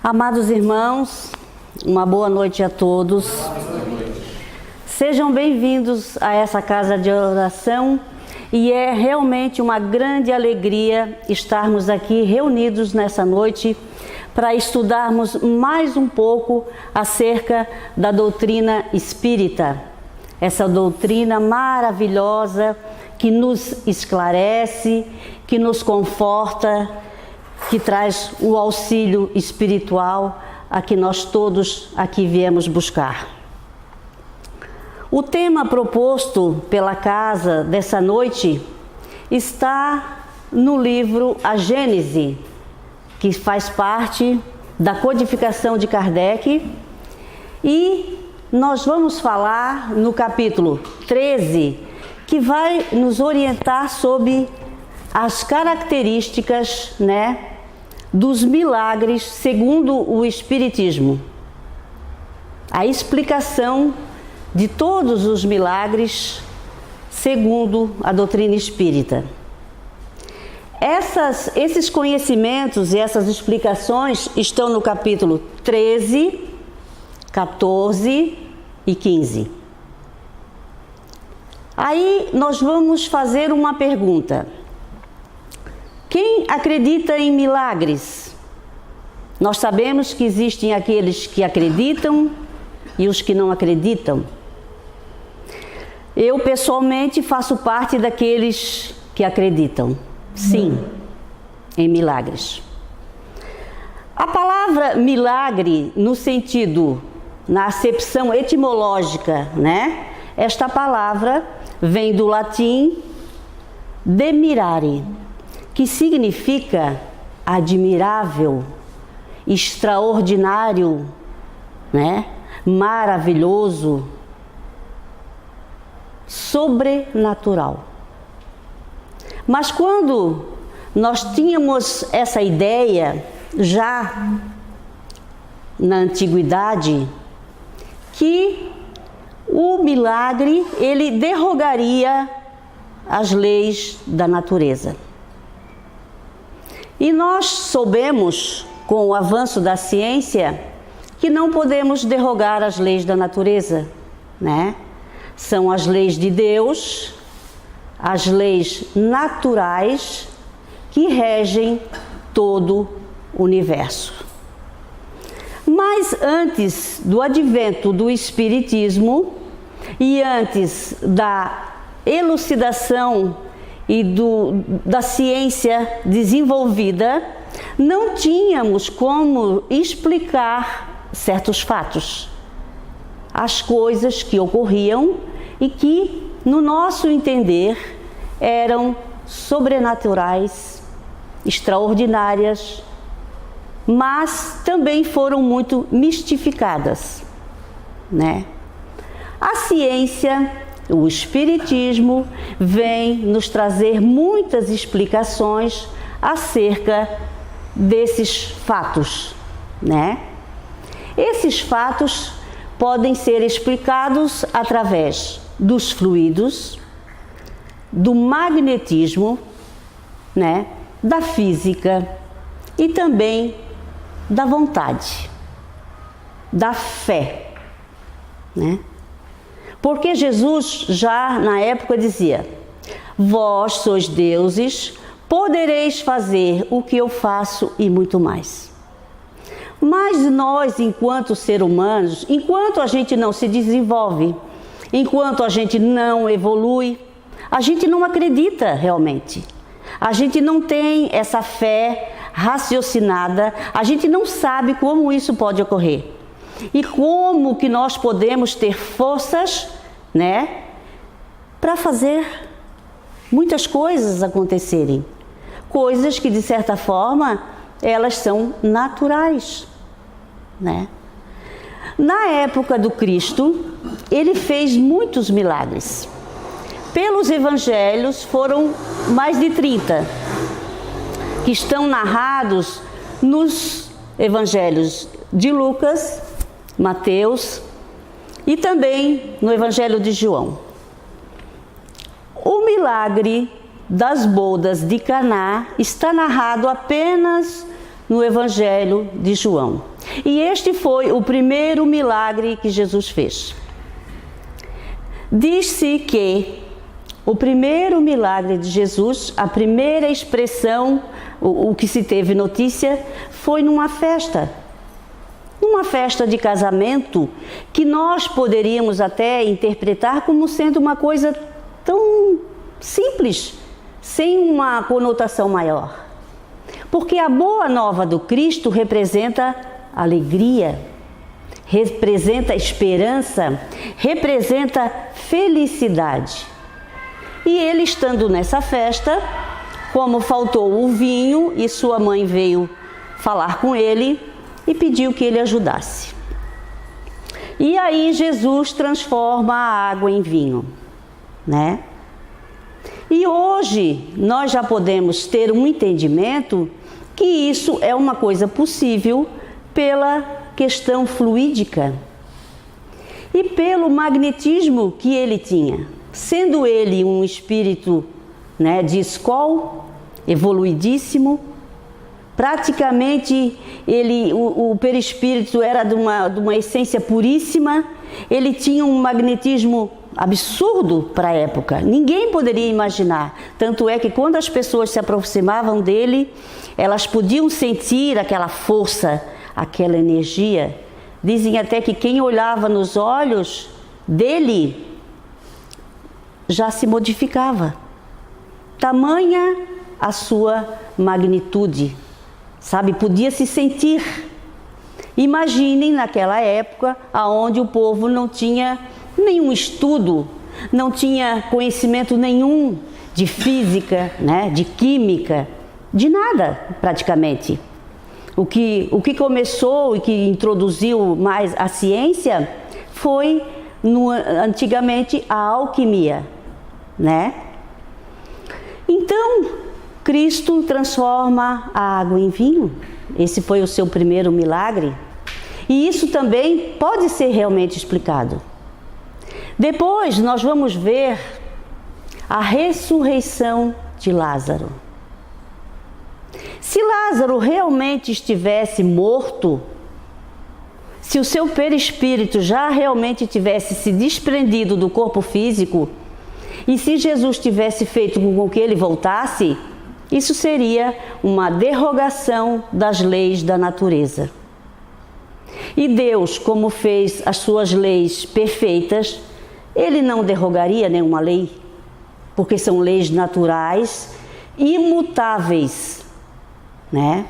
Amados irmãos, uma boa noite a todos. Sejam bem-vindos a essa casa de oração e é realmente uma grande alegria estarmos aqui reunidos nessa noite para estudarmos mais um pouco acerca da doutrina espírita. Essa doutrina maravilhosa que nos esclarece, que nos conforta, que traz o auxílio espiritual a que nós todos aqui viemos buscar. O tema proposto pela casa dessa noite está no livro A Gênese, que faz parte da codificação de Kardec, e nós vamos falar no capítulo 13, que vai nos orientar sobre as características, dos milagres segundo o Espiritismo. A explicação de todos os milagres segundo a doutrina espírita. Esses conhecimentos e essas explicações estão no capítulo 13, 14 e 15. Aí nós vamos fazer uma pergunta. Quem acredita em milagres? Nós sabemos que existem aqueles que acreditam e os que não acreditam. Eu, pessoalmente, faço parte daqueles que acreditam, sim, em milagres. A palavra milagre, no sentido, na acepção etimológica, esta palavra vem do latim demirare, que significa admirável, extraordinário, maravilhoso, sobrenatural. Mas quando nós tínhamos essa ideia, já na antiguidade, que o milagre, ele derrogaria as leis da natureza. E nós soubemos, com o avanço da ciência, que não podemos derrogar as leis da natureza, São as leis de Deus, as leis naturais que regem todo o universo. Mas antes do advento do Espiritismo e antes da elucidação e da ciência desenvolvida, não tínhamos como explicar certos fatos, as coisas que ocorriam e que, no nosso entender, eram sobrenaturais, extraordinárias, mas também foram muito mistificadas, A ciência, o Espiritismo, vem nos trazer muitas explicações acerca desses fatos, Esses fatos podem ser explicados através dos fluidos, do magnetismo, da física e também da vontade, da fé, Porque Jesus já na época dizia: vós sois deuses, podereis fazer o que eu faço e muito mais. Mas nós, enquanto seres humanos, enquanto a gente não se desenvolve, enquanto a gente não evolui, a gente não acredita realmente. A gente não tem essa fé raciocinada, a gente não sabe como isso pode ocorrer. E como que nós podemos ter forças, para fazer muitas coisas acontecerem. Coisas que, de certa forma, elas são naturais, Na época do Cristo, ele fez muitos milagres. Pelos evangelhos foram mais de 30, que estão narrados nos evangelhos de Lucas, Mateus e também no evangelho de João. O milagre das bodas de Caná está narrado apenas no Evangelho de João. E este foi o primeiro milagre que Jesus fez. Diz-se que o primeiro milagre de Jesus, a primeira expressão, o que se teve notícia, foi numa festa de casamento, que nós poderíamos até interpretar como sendo uma coisa tão simples, sem uma conotação maior. Porque a boa nova do Cristo representa alegria, representa esperança, representa felicidade. E ele, estando nessa festa, como faltou o vinho e sua mãe veio falar com ele e pediu que ele ajudasse. E aí Jesus transforma a água em vinho, né? E hoje nós já podemos ter um entendimento que isso é uma coisa possível pela questão fluídica e pelo magnetismo que ele tinha. Sendo ele um espírito, né, de escola, evoluidíssimo, praticamente o perispírito era de uma essência puríssima, ele tinha um magnetismo absurdo para a época, ninguém poderia imaginar. Tanto é que quando as pessoas se aproximavam dele, elas podiam sentir aquela força, aquela energia. Dizem até que quem olhava nos olhos dele já se modificava. Tamanha a sua magnitude, sabe? Podia se sentir. Imaginem naquela época, onde o povo não tinha nenhum estudo, não tinha conhecimento nenhum de física, né? De química, de nada praticamente. O que começou e que introduziu mais a ciência foi antigamente a alquimia, né? Então, Cristo transforma a água em vinho. Esse foi o seu primeiro milagre. E isso também pode ser realmente explicado. Depois nós vamos ver a ressurreição de Lázaro. Se Lázaro realmente estivesse morto, se o seu perispírito já realmente tivesse se desprendido do corpo físico, e se Jesus tivesse feito com que ele voltasse, isso seria uma derrogação das leis da natureza. E Deus, como fez as suas leis perfeitas, ele não derrogaria nenhuma lei, porque são leis naturais, imutáveis, né?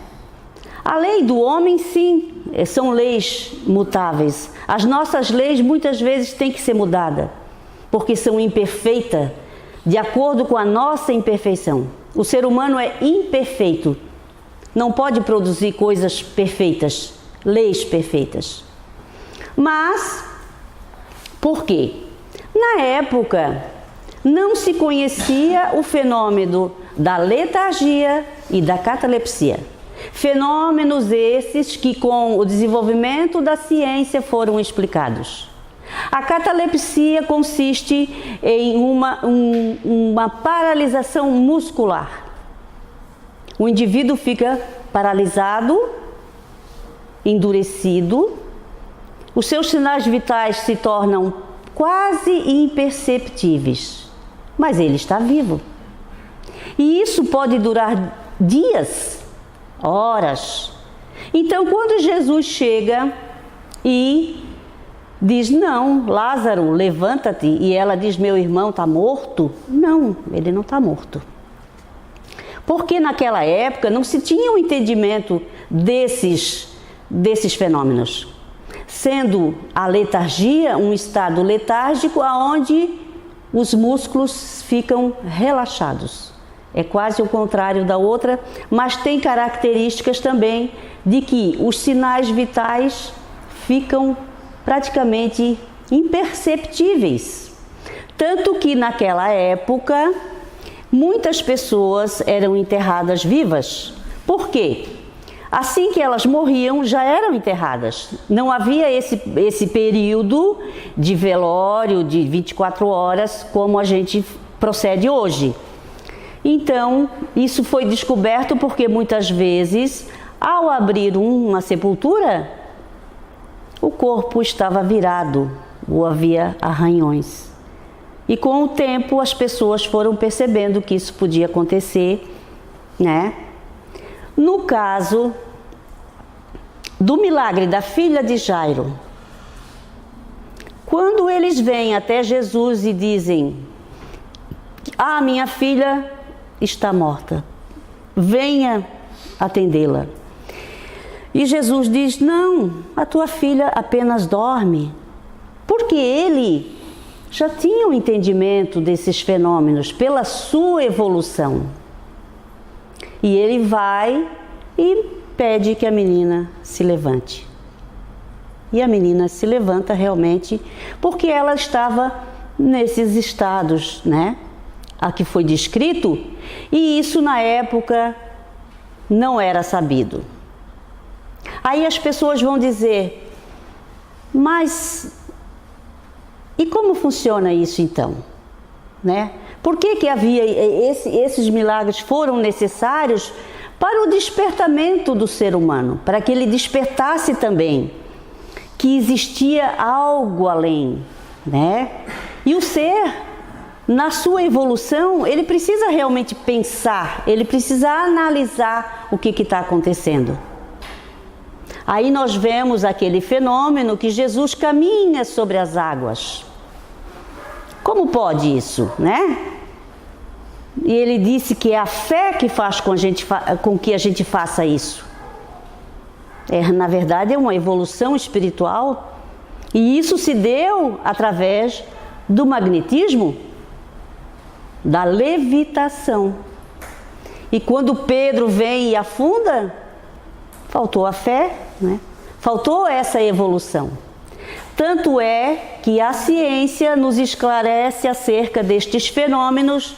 A lei do homem, sim, são leis mutáveis. As nossas leis muitas vezes têm que ser mudadas, porque são imperfeitas, de acordo com a nossa imperfeição. O ser humano é imperfeito, não pode produzir coisas perfeitas, leis perfeitas. Mas, por quê? Na época, não se conhecia o fenômeno da letargia e da catalepsia. Fenômenos esses que, com o desenvolvimento da ciência, foram explicados. A catalepsia consiste em uma paralisação muscular. O indivíduo fica paralisado, endurecido, os seus sinais vitais se tornam quase imperceptíveis, mas ele está vivo. E isso pode durar dias, horas. Então, quando Jesus chega e diz: não, Lázaro, levanta-te, e ela diz: meu irmão está morto? Não, ele não está morto. Porque naquela época não se tinha um entendimento desses fenômenos. Sendo a letargia um estado letárgico onde os músculos ficam relaxados. É quase o contrário da outra, mas tem características também de que os sinais vitais ficam praticamente imperceptíveis. Tanto que naquela época muitas pessoas eram enterradas vivas. Por quê? Assim que elas morriam, já eram enterradas. Não havia esse período de velório de 24 horas como a gente procede hoje. Então, isso foi descoberto porque muitas vezes Ao abrir uma sepultura, o corpo estava virado ou havia arranhões. E com o tempo as pessoas foram percebendo que isso podia acontecer, né? No caso do milagre da filha de Jairo, quando eles vêm até Jesus e dizem: "Ah, minha filha está morta, venha atendê-la." E Jesus diz: "Não, a tua filha apenas dorme." Porque ele já tinha um entendimento desses fenômenos pela sua evolução. E ele vai e pede que a menina se levante. E a menina se levanta realmente, porque ela estava nesses estados, né? A que foi descrito, e isso na época não era sabido. Aí as pessoas vão dizer: "Mas e como funciona isso então?" Né? Por que havia esses milagres foram necessários para o despertamento do ser humano, para que ele despertasse também que existia algo além, né? E o ser, na sua evolução, ele precisa realmente pensar, ele precisa analisar o que está acontecendo. Aí nós vemos aquele fenômeno que Jesus caminha sobre as águas. Como pode isso, né? E ele disse que é a fé que faz com que a gente faça isso. Na verdade, é uma evolução espiritual. E isso se deu através do magnetismo, da levitação. E quando Pedro vem e afunda, faltou a fé, né? Faltou essa evolução. Tanto é que a ciência nos esclarece acerca destes fenômenos.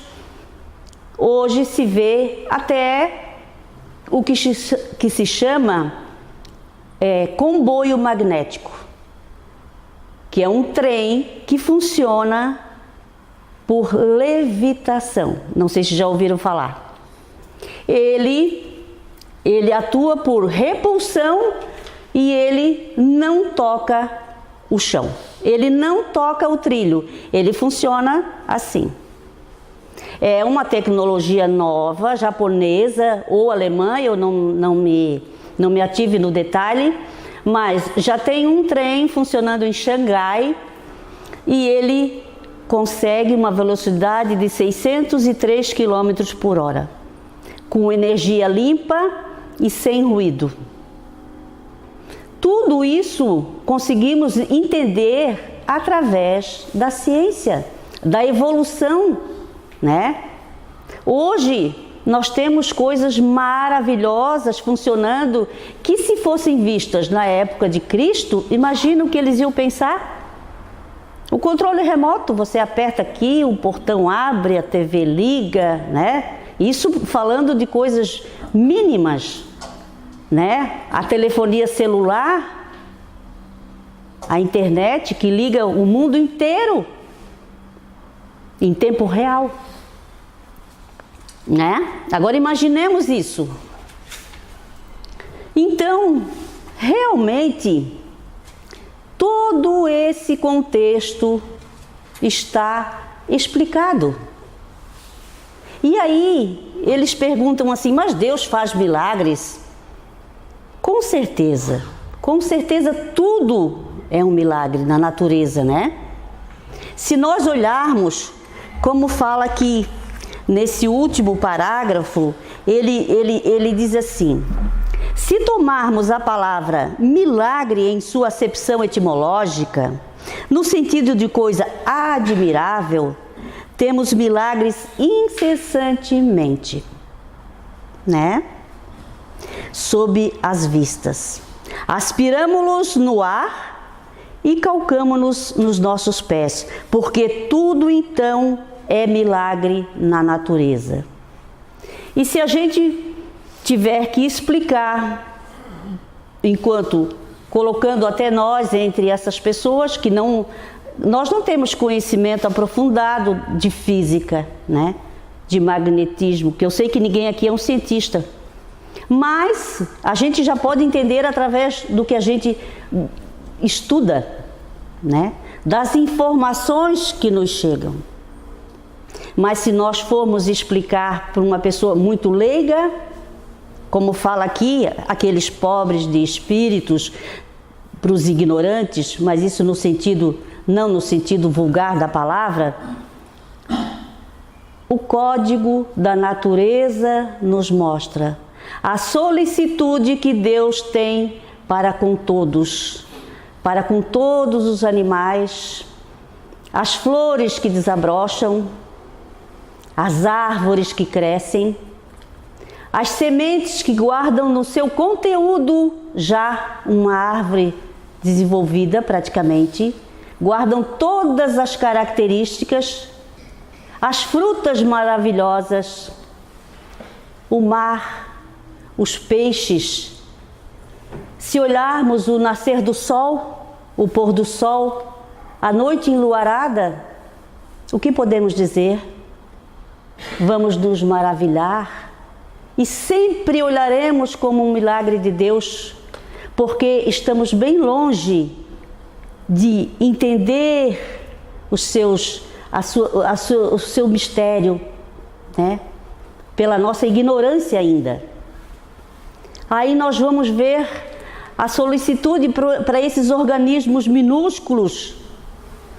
Hoje se vê até o que se chama comboio magnético, que é um trem que funciona por levitação. Não sei se já ouviram falar. Ele atua por repulsão e ele não toca o chão. Ele não toca o trilho. Ele funciona assim. É uma tecnologia nova, japonesa ou alemã, eu não me ative no detalhe, mas já tem um trem funcionando em Xangai e ele consegue uma velocidade de 603 km por hora, com energia limpa e sem ruído. Tudo isso conseguimos entender através da ciência, da evolução, né? Hoje nós temos coisas maravilhosas funcionando que, se fossem vistas na época de Cristo, imagina o que eles iam pensar. O controle remoto, você aperta aqui, o portão abre, a TV liga, né? Isso falando de coisas mínimas, né? A telefonia celular, a internet que liga o mundo inteiro em tempo real, né? Agora imaginemos isso. Então, realmente, todo esse contexto está explicado. E aí, eles perguntam assim: mas Deus faz milagres? Com certeza tudo é um milagre na natureza, né? Se nós olharmos, como fala aqui nesse último parágrafo, ele diz assim: se tomarmos a palavra milagre em sua acepção etimológica, no sentido de coisa admirável, temos milagres incessantemente, né? Sob as vistas. Aspiramo-los no ar e calcamo-nos nos nossos pés, porque tudo então é milagre na natureza. E se a gente tiver que explicar, enquanto colocando até nós entre essas pessoas que nós não temos conhecimento aprofundado de física, né? De magnetismo, que eu sei que ninguém aqui é um cientista, Mas a gente já pode entender através do que a gente estuda, né? Das informações que nos chegam. Mas se nós formos explicar para uma pessoa muito leiga, como fala aqui, aqueles pobres de espíritos, para os ignorantes, mas isso no sentido, não no sentido vulgar da palavra, o código da natureza nos mostra a solicitude que Deus tem para com todos os animais, as flores que desabrocham, as árvores que crescem, as sementes que guardam no seu conteúdo já uma árvore desenvolvida praticamente, guardam todas as características, as frutas maravilhosas, o mar, os peixes. Se olharmos o nascer do sol, o pôr do sol, a noite enluarada, o que podemos dizer? Vamos nos maravilhar e sempre olharemos como um milagre de Deus, porque estamos bem longe de entender o seu mistério, né? Pela nossa ignorância ainda. Aí nós vamos ver a solicitude para esses organismos minúsculos.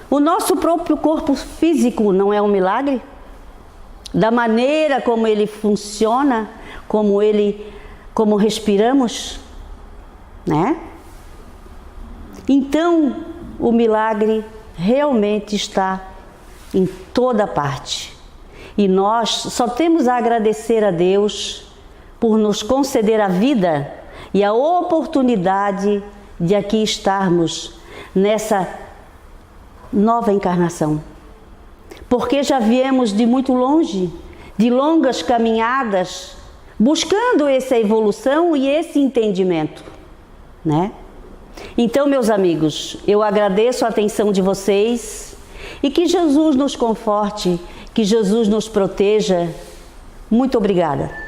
O nosso próprio corpo físico não é um milagre? Da maneira como ele funciona, como respiramos, né? Então, o milagre realmente está em toda parte. E nós só temos a agradecer a Deus por nos conceder a vida e a oportunidade de aqui estarmos nessa nova encarnação. Porque já viemos de muito longe, de longas caminhadas, buscando essa evolução e esse entendimento, né? Então, meus amigos, eu agradeço a atenção de vocês e que Jesus nos conforte, que Jesus nos proteja. Muito obrigada.